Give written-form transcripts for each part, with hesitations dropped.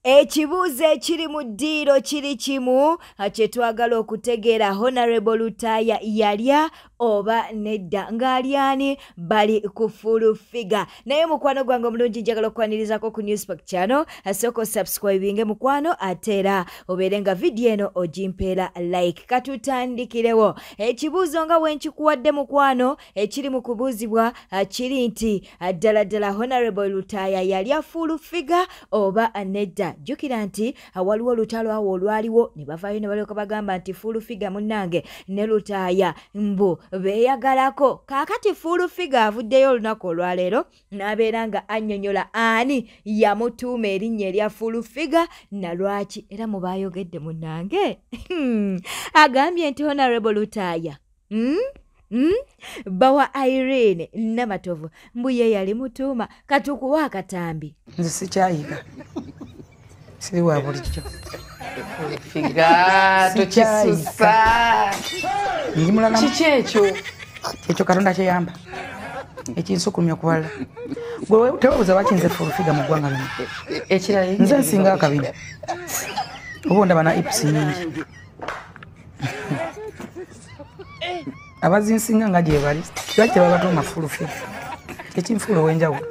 Ekibuuzo ekiri mu ddiiro kiri kimu kye twagala okutegeera Honorable Lutaaya yalya oba nedda ng'alyani bali ku full figure. Naye mukwano gwange omulungi njagala okukwanirizaako ku Newspack channel asooka subscribinge mukwano ate era obeere nga vidiyo eno ogimpeera like. Katutandikirewo. Ekibuuzo nga bwe nkikuwadde mukwano ekiri mu kubuuzibwa kiri nti ddala ddala Honorable Lutaaya yalya full figure oba nedda. Jjukira nti waliwo olutalo awo olwaliwo ne bavaayo ne balyoka bagamba nti full figure munnange ne Lutaaya mbu beeyagalako. Kaakati full figure avuddeyo olunaku olwaleero n'abeera nga annyonnyola ani yamutuuma erinnya erya full figure na lwaki era mu baayogedde munnange agambye nti Honorable Lutaaya bawa Irene Namatovu mbu ye yali mutuuma katukuwa akatambi. Nze sikyayiga siri wa bulijjo figa tokisusa ndi mulala kiki ekyo Katonda kyeyamba ekinsukumya okubalala gwe tewabuuza bakinze full figure mu ggwanga lino ekirala nze nsinga akabina oba ndaba na ipusi nyingi abazinsinga nga gye bali lwaki tebabatuuma full figure ekinfuula ow'enjawulo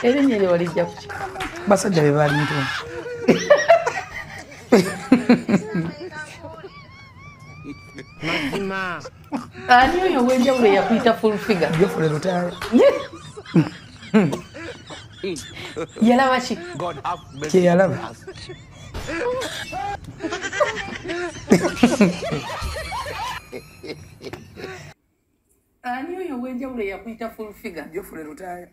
erinnya eryo walijja kuki basajja be baali ntuuma mazima ani oyo ow'enjawulo eyakuyita full figure Geoffrey Lutaaya yalaba ki kyeyalaba ani oyo ow'enjawulo eyakuyita full figure Geoffrey Lutaaya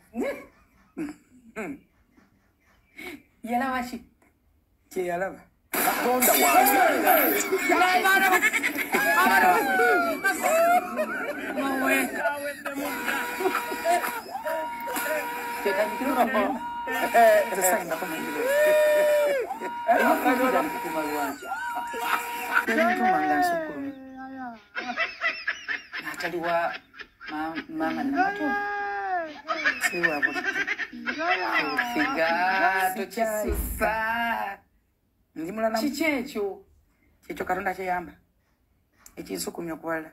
yalaba ki kyeyalaba katonda wange nataliwa mama Namatovu figa tokisusa ndi mulala kiki ekyo Katonda kyeyamba ekinsukumya okubalala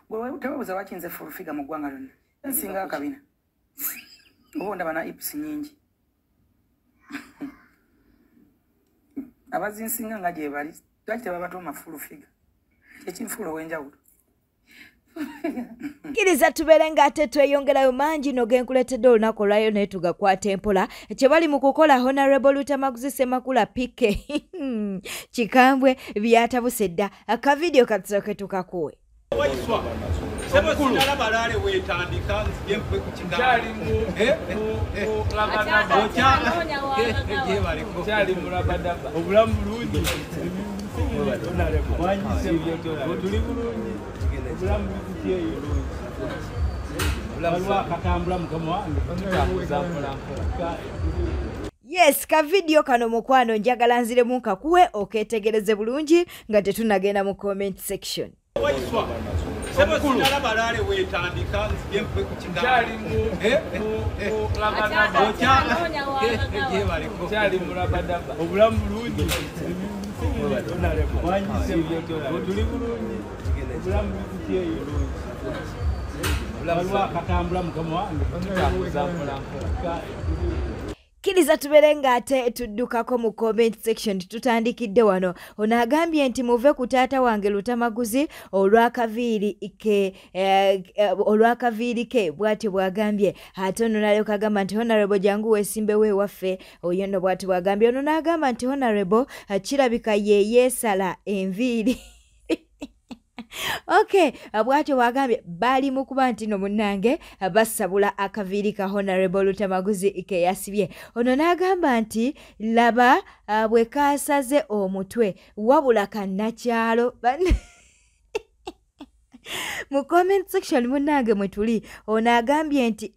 gwe tewabuuza bakinze full figure mu ggwanga lino nsinga akabina oba ndaba na ipusi nyingi abazinsinga nga gye bali lwaki tebabatuuma full figure ekinfuula ow'enjawulo Kiriza tubeere ng'ate tweyongerayo mangi no genkuleetedde olunaku olwayo naye tugakwata empola kye bali mu kukola Honorable Lutamaguzi Ssemakula Pike kikambwe byatabuse dda akavidiyo katusooke tukakuwe. Sebo sinala balale wetandika nzije mpe ku kigamba. Kyali mulabadaba. Obulamu bulungi. Tuli bulungi. Obulamu bukyeyo. Obulamu akatambula mukama wange. Yes, ka video kano mukwano njagala nziremu nkakuwe oketegereze bulungi nga tetunagenda mu comment section. Sebo sinala balale wetandika nzije mpe ku kigamba. Kyali mulabadaba. Obulamu bulungi. Tuli bulungi. Obulamu bukyeyo. Obulamu akatambula mukama wange. Kiriza tubeere ng'ate tuddukako mu comment section tutandikidde wano. Ono agambye nti muve ku taata wange Lutamaguzi olw'akaviiri ke bw'atyo bw'agambye. Ate ono n'alyoka agamba nti Honorable jangu weesimbewo ewaffe. Oyo nno bw'atyo bw'agambye. Ono n'agamba nti Honorable kirabika ye yeesala enviiri. Okay, bw'atyo bw'agambye bali mu kuba nti no munnange basabula akaviiri ka Honorable Lutamaguzi ke yasibye. Ono n'agamba nti laba bwe kaasaze omutwe wabula kannakyalo. Mu comment section munnange mwe tuli ono agambye nti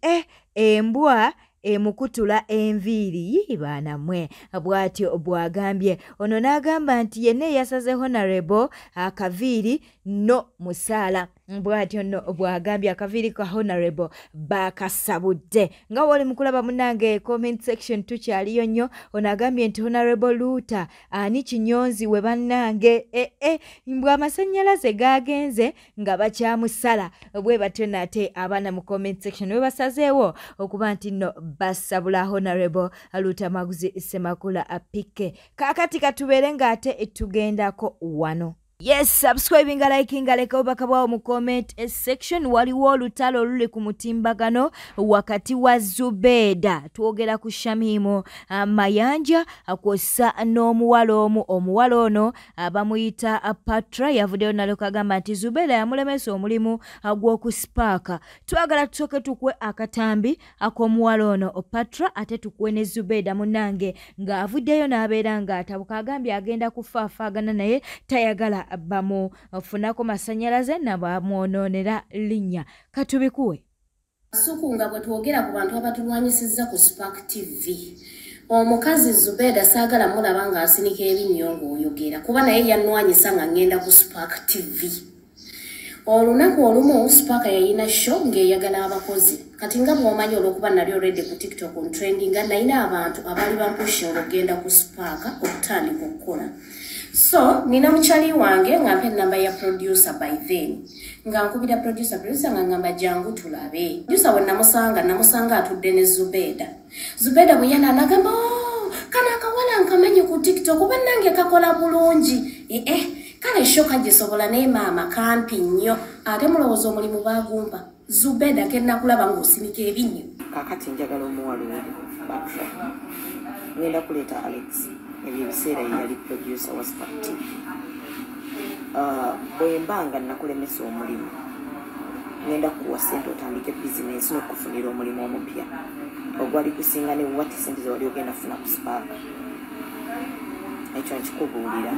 embwa emukutula enviiri baana mwe bw'atyo bw'agambye. Ono n'agamba nti yenna yasaze Honorable akaviiri no musaala. bw'atyo nno bw'agambye akaviiri ka Honorable baakasabudde. Nga wali mukulaba munnange comment section tukyaliyo nnyo, ono agambye nti Honorable Luuta ani kinyonzi we bannange mbwe amasannyalaze gaagenze nga bakyamusala. Bwe batyo nate abaana mu comment section we basazeewo okuba nti nno basabula Honorable Luuta Maguzi Ssemakula apike. Kaakati katubeere ng'ate tugendako wano. Yes, subscribing, liking, leka obaka bwawo mu comment section. Waliwo olutalo oluli ku mutimbagano wakati wa Zubeda, twogera ku Shamimu Mayanja akosa n'omuwala omu. Omuwala ono bamuyita Patra yavuddeyo nalo kagamba nti Zubeda yamulemesa omulimu gw'okusipaaka. Twagala tusooke tukwe akatambi ak'omuwala ono Patra ate tukwe ne Zubeda munnange ng'avuddeyo n'abeera ng'atabuka, agambye agenda kufaafaagana naye tayagala bamu funako masanyalaze na bamwononera linnya. Katubikuwe Suku nga bwe twogera ku bantu abatulwanyisizza ku Spark TV, omukazi Zubeda saagala mulaba nga asinika ebinyongo oyogera kuba naye yanwanyisa nga ngenda ku Spark TV. Olunaku olumu Spark yayina show ng'eyagala abakozi, kati nga bw'omanyi olw'okuba nali already ku TikTok on trending nga nayina abantu abali bampusha olugenda ku Spark okutandika okukola. So, nina mchali wange ngampe namba ya producer by then. Nga nkubira producer nga ngamba jangu tulabe. Producer we namusanga atudde ne Zubeda. Zubeda bwe yana nagamba, kana akawala nkamanye ku TikTok kuba nange kakola bulungi. Kale shoka gisobola ne mama kampi nnyo. Ate mulowooza omulimu bagumba. Zubeda kenna kulaba ng'osimika ebinnyo. Kakati njagala omuwala oyo Batra. Ngenda kuleeta Alex. Ebiseera yali producer wa Spark TV. Bwe mbanga nakulemesa omulimu ngenda kuwa ssente otandike bizinesi n'okufunira omulimu omupya ogwali kusinga ne wati ssente ze wali ogenda funa ku Spark. Ekyo nkikubuulira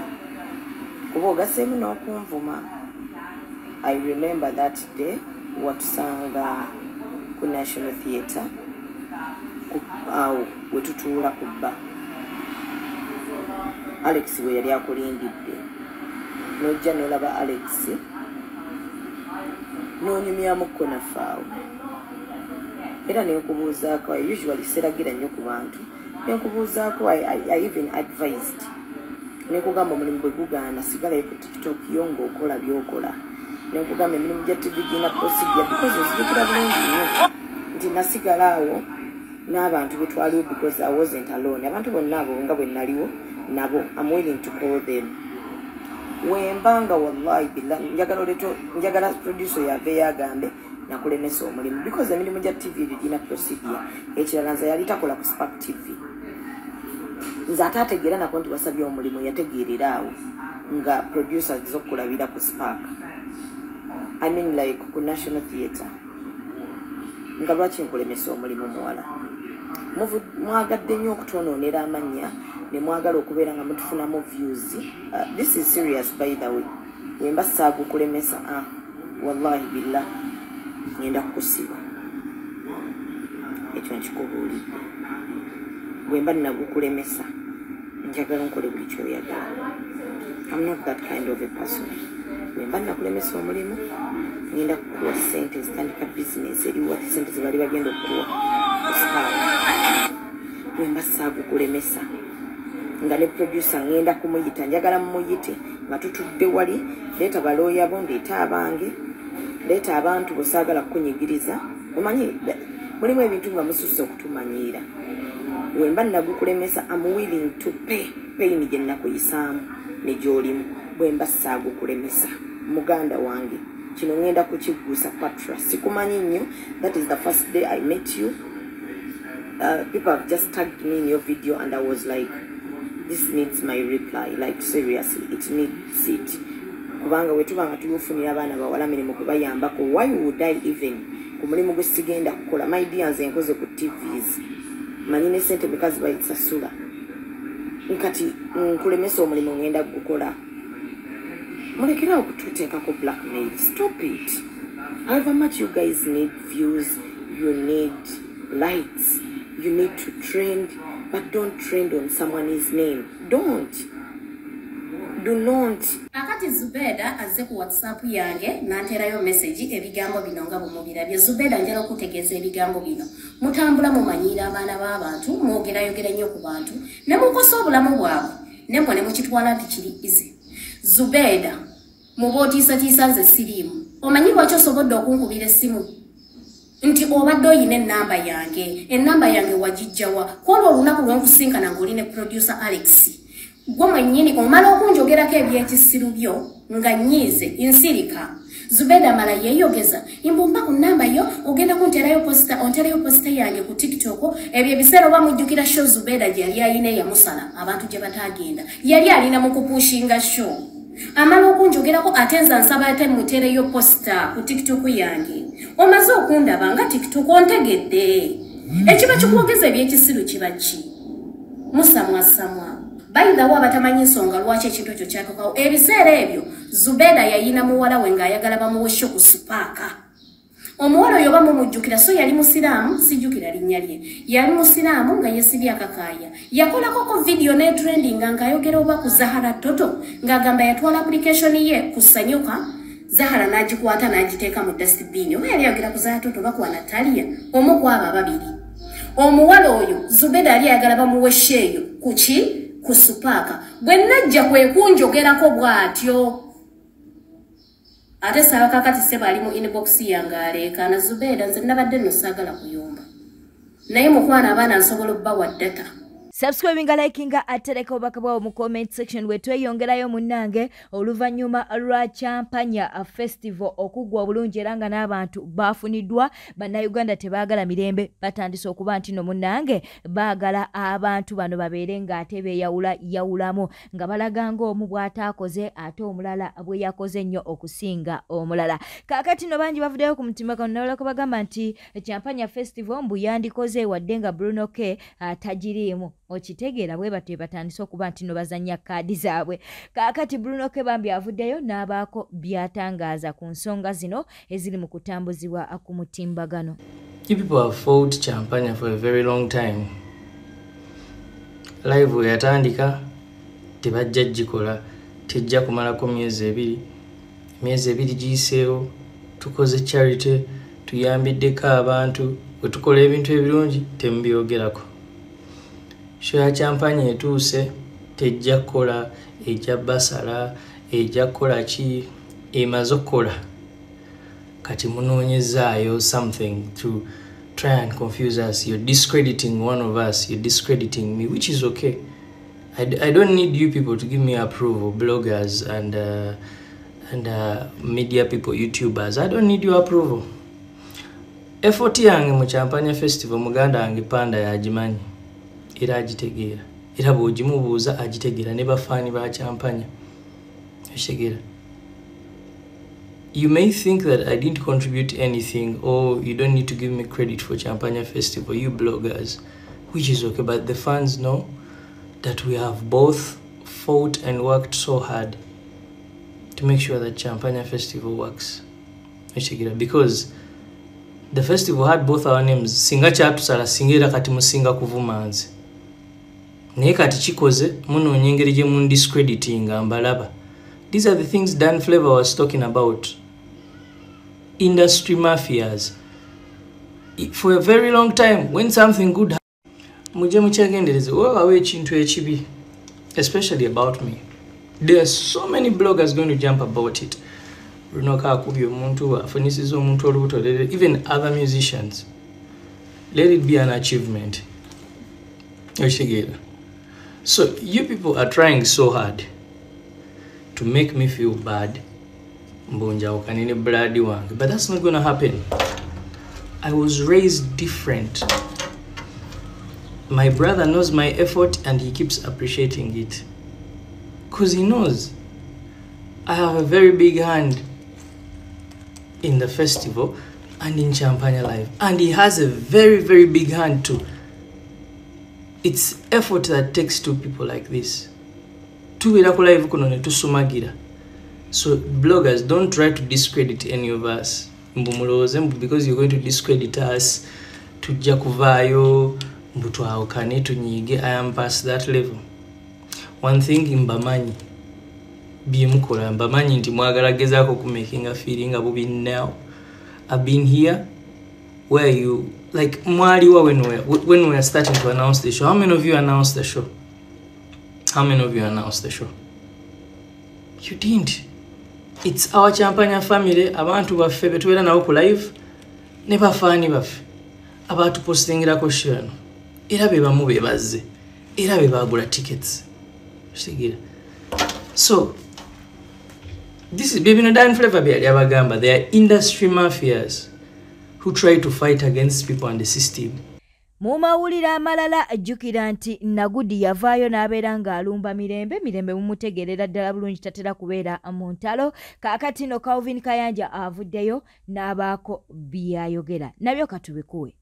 kuba ogaseemu n'okunvuma. I remember that day watusanga ku National Theatre awo wetutuula ku bba. Alex we yali akulindidde n'ojja n'olaba Alex n'onyumyamuko nafaawo era nenkubuuzaako. I usually seragira nnyo ku bantu, nenkubuuzaako. I even advised nekugamba omulimu bwe gugaana sigalayo ku TikTok yo ng'okola by'okola. Nekugamba emirimu gya TV gina procedure because ozijukira bulungi nnyo nti nasigala awo n'abantu be twaliwo because I wasn't alone. Abantu bonna abo nga bwe naliwo nabo, I'm willing to call them. Wembanga wallahi billah njagala producer yave yagambe nakulemesa omulimu because emirimu gya TV gina procedure. Ekirala nze yali takola ku Spark TV. Nze ate ategeera nako nti wasabye omulimu yategeerera awo nga producers z'okulabira ku Spark. I mean like ku National Theatre. Nga lwaki nkulemesa omulimu muwala? Mwagadde nnyo okutonoonera amannya ne mwagala okubeera nga mutufunamu views. This is serious by the way. Wemba saagu kulemesa wallahi billah ngenda kukusiba. Ekyo nkikubuulidde. Wemba nagukulemesa njagala nkole buli kyoyagala. I'm not that kind of a person. Wemba nakulemesa omulimu ngenda kukuwa ssente zitandika bizinesi eriwa ssente ze bali bagenda okukuwa kusipaawo. Wemba saagu kulemesa nga ne producer ngenda kumuyita njagala mumuyite nga tutudde wali leeta balooya bo ndeeta abange leeta abantu bosaagala kukunyigiriza. Omanyi mulimu ebintu nga mususse okutumanyiira. Wemba nagukulemesa I'm willing to pay pain gye nakuyisaamu ne gy'olimu. Bwemba saagukulemesa muganda wange kino ngenda kukigguusa Patra. Sikumanyi nnyo. That is the first day I met you. People have just tagged me in your video and I was like, this needs my reply. Like seriously, it needs it. Kubanga wetubanga tubufunira abaana bawala mirimu kubayambako. Why would I even ku mulimu gwe sigenda kukola? My dear nze nkoze ku TVs. Manyi ne ssente bekazi bayitsasula. Nkati nkulemesa omulimu ngenda gukola. Mulekera okututeekako blackmail. Stop it. However much you guys need views, you need likes, you need to trend, but don't trend on someone's name. Don't. do not. Akati Zubeda azze ku WhatsApp yange nanterayo message ebigambo bino nga bumubirabye. Zubeda njala okutegeeza ebigambo bino. Mutambula mumanyira abaana b'abantu, mwogerayogera nnyo ku bantu, ne mukosa obulamu bwabwe, ne mbone mukitwala nti kiri ize. Zubeda, mubotiisa nze siriimu. Omanyi lwaki osobodde okunkubira essimu? Nti obadde oyina ennamba yange wagijjawa. Kwolwo olunaku lw'onkusinkana ng'oli ne producer Alex. Gwe mwennyini omala okunjogerako ebyekisiru byo nga nnyiize nsirika. Zubeda mala yeeyogeza imbumba ku nnamba yo ogenda kunterayo posita yange ku TikTok. Ebyo ebiseera oba mujjukira show Zubeda gye yali ayina eyamusala abantu gye bataagenda. Yali alina mu kupushinga show. Amala okunjogerako ate nza nsaba ate mutereyo posita ku TikTok yange. Omaze okundaba nga TikTok ontegedde. Ekiba kikwogeza ebyekisiru kiba ki? Musamwa. Bayinzawo abatamanyi nsonga lwaki ekintu ekyo kyatukawo. Ebiseera ebyo Zubeda yayina muwala we ng'ayagala bamuweshe ku Supaaka. Omuwala oyo bamumujjukira so yali musiraamu, sijjukira linnya lye. Yali musiraamu nga yeesibye akakaaya. Yakolako video ne trending ng'ayogera oba ku Zahara Toto ng'agamba yatwala application ye ku Sanyuka. Zahara n'agikwata n'agiteeka mu dustbin. Oba yali ayogera ku Zahara Toto bakwa Natalia omu ku abo ababiri. Omuwala oyo Zubeda yali ayagala bamuwesheeyo ku ki? Ku Supaaka. Bwe najja kwe kunjogerako bw'atyo. Ate sawa kakati seba ali mu inbox yange aleekaana Zubeda nze nabadde nno saagala kuyomba. Naye mukwana abaana nsobola obbawa data. Subscribing, liking, atereka obubaka bwawo mu comment section wetweyongerayo munnange oluvannyuma lwa Champagne Festival okuggwa obulungi era nga n'abantu baafuniddwa. Bannayuganda tebaagala mirembe, batandise okuba nti no munnange baagala abantu bano babeere ng'ate beeyawulamu nga balaga ng'omu bw'ataakoze ate omulala bwe yakoze ennyo okusinga omulala. Kaakati no bangi bavuddeyo ku mutima kano nabulako bagamba nti Champagne Festival mbu yandikoze wadde nga Bruno K tagiriimu. Okitegeera bwe batwe batandise okuba nti no bazannya kaadi zaabwe. Kaakati Bruno K bambi avuddeyo n'abaako byatangaaza ku nsonga zino eziri mu kutambuzibwa ku mutimbagano. You people have fought Champagne for a very long time. Live we yatandika tebajja gikola tejja kumalako myezi ebiri giyiseewo tukoze charity tuyambiddeko abantu bwe tukola ebintu ebirungi temubyogerako. Show ya Champagne etuuse tejja kukola ejja basala ejja kukola ki emaze okukola kati munoonyezaayo something to try and confuse us. You're discrediting one of us, you're discrediting me, which is okay. I don't need you people to give me approval, bloggers and media people, YouTubers. I don't need your approval. Effort yange mu Champagne Festival muganda wange Panda yagimanyi. Era agitegeera. Era bw'ogimubuuza agitegeera ne bafaani ba Champagne. Ekitegeera. You may think that I didn't contribute anything or you don't need to give me credit for Champagne Festival, you bloggers, which is okay, but the fans know that we have both fought and worked so hard to make sure that Champagne Festival works. Because the festival had both our names. Singa chatusala singira kati musinga kuvumanzi. Naye kati kikoze munoonye engeri gye mundiscrediting mbalaba. These are the things Dan Flavor was talking about. Industry mafias. For a very long time, when something good happens, muje muchegendereze wawe ekintu ekibi, especially about me. There are so many bloggers going to jump about it. Bruno Kakubi omuntu afunisiza omuntu olubuto, even other musicians. Let it be an achievement. So you people are trying so hard to make me feel bad. But that's not going to happen. I was raised different. My brother knows my effort and he keeps appreciating it. Because he knows I have a very big hand in the festival and in Champagne Live. And he has a very, very big hand too. It's effort that takes two people like this. So bloggers, don't try to discredit any of us. Because you're going to discredit us. I am past that level. One thing in Bamani, byemukola mbamanyi nti mwagala gezaako ku making a feeling abubi now. I've been here where you like mwaliwa when we are starting to announce the show. How many of you announced the show? How many of you announced the show? You didn't. It's our Champagne family. Abantu baffe betubeera nabo ku live ne bafaani baffe abantu postingira ko show era be bamu be bazze era be bagula tickets. So this is Baby No Dan Flavor Bear Yabagamba. They are industry mafias who try to fight against people and the system. Mu mawulire amalala ajjukira nti Nagudi yavaayo n'abeera ng'alumba mirembe mumutegerera ddala bulungi tatera kubeera mu ntalo. Kaakati no Calvin Kayanja avuddeyo n'abaako byayogera nabyo katubikuwe.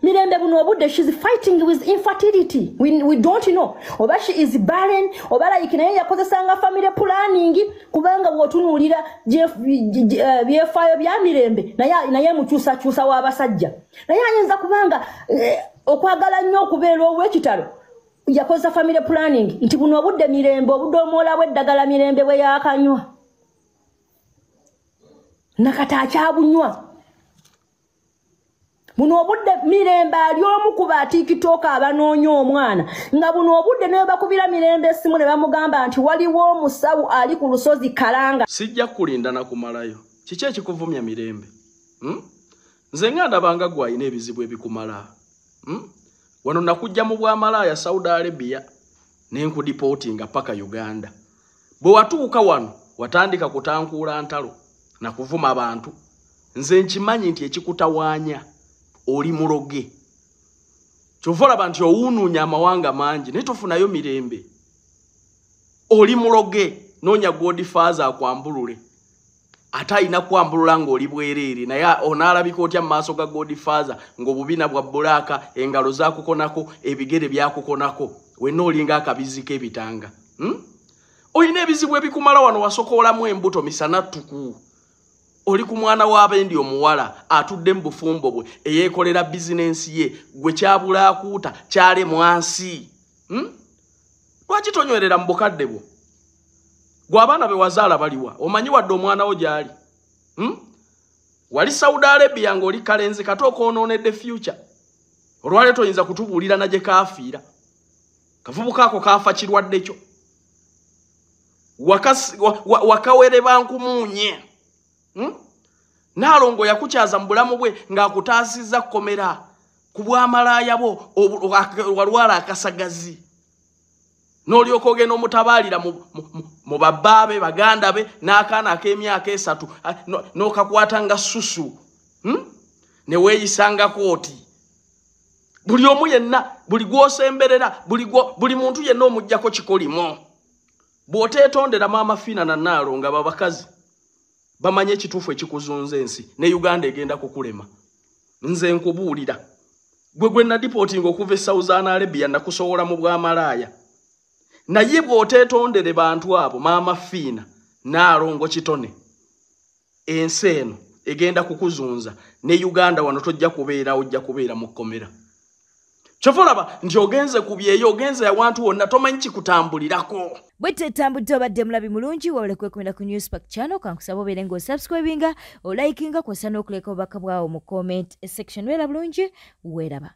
Mirembe buno obudde, she's fighting with infertility. We don't know. Oba she is barren, oba like naye yakozesanga family planning kubanga bwotunuulira byefayo bya Mirembe naye mukyusa w'abasajja. Naye ayinza kubanga okwagala nnyo okubeera ow'ekitalo yakozesa family planning nti buno obudde Mirembe obudde omwola bw'eddagala Mirembe bwe yakanywa. Nakata akyabunywa. Buno obudde Mirembe ali omu ku ba TikTok abanoonya omwana nga buno obudde ne bakubira Mirembe essimu ne bamugamba nti waliwo omusawu ali ku lusozi Kalanga. Sijja kulinda na kumalayo. Kiki ekikuvumya Mirembe? Nze nganda banga gwayina ebizibu ebikumala. Wano nakujja mu bw'amalaya Saudi Arabia n'enkudipotinga paka Uganda. Bwe watuuka wano watandika kutankuula ntalo na kuvuma abantu. Nze nkimanyi nti ekikutawaanya oli muloge. Chovola bantu owununya amawanga mangi netofunayo Mirembe. Oli muloge nonya Godfather akwambulule. Ata ina kwambulula ng'oli bwerere naye onalabika otya maaso ga Godfather ng'obubina bwa bulaka engalo zakukonako ebigere byakukonako wenna olinga akabizika ebitanga. Oyina ebizibu ebikumala wano wasokoolamu embuto misana tuku. Oli ku mwana w'abendi omuwala atudde mu bufumbo bwe eyeekolera bizinensi ye gwe kyabula akuuta kyale mwansi. Lwaki tonywerera mu bukadde bwo? Gwe abaana be wazaala baliwa? Omanyi wadde omwana wo gyali? Wali Saudi Arabia ng'oli kalenzi kati okoonoonedde future. Olwale toyinza kutubuulira na gye kaafiira. Kavubuka ako kaafa kirwadde kyo. Wakawere bankumuunye. Nalongo yakukyaza mu bulamu bwe ng'akutaasizza kkomera ku bw'amalaaya bo walwala akasagazi. N'olyoka ogenda omutabaalira mu babbaabe baganda be n'akaana ak'emyaka 3 n'okakwata nga ssusu ne weeyisanga kooti. Buli omu yenna buli gw'osemberera buli muntu yenna omuggyako kikolimo. Bw'oteetondera Maama Fiina na Naalongo babakazi bamanye ekituufu ekikuzunza ensi ne Uganda egenda kukulema. Nze nkubuulira gwe nadipotinga okuva e Saudi Arabia nakusowola mu bw'amalaaya. Naye bw'oteetondere bantu abo Maama Fiina Naalongo Kitone ensi eno egenda kukuzunza ne Uganda wano tojja kubeera mu kkomera. Chovolaba nti ogenze kubyeyo ogenze awantu wonna tomanyi kikutambulirako. Bwete tambudde obadde mulabi mulungi wawule kwekumira ku Newspark channel kankusaba obeere ng'osubscribinga olikinga kw'ossa n'okuleka obubaka bwawo mu comment section. Weera bulungi weeraba.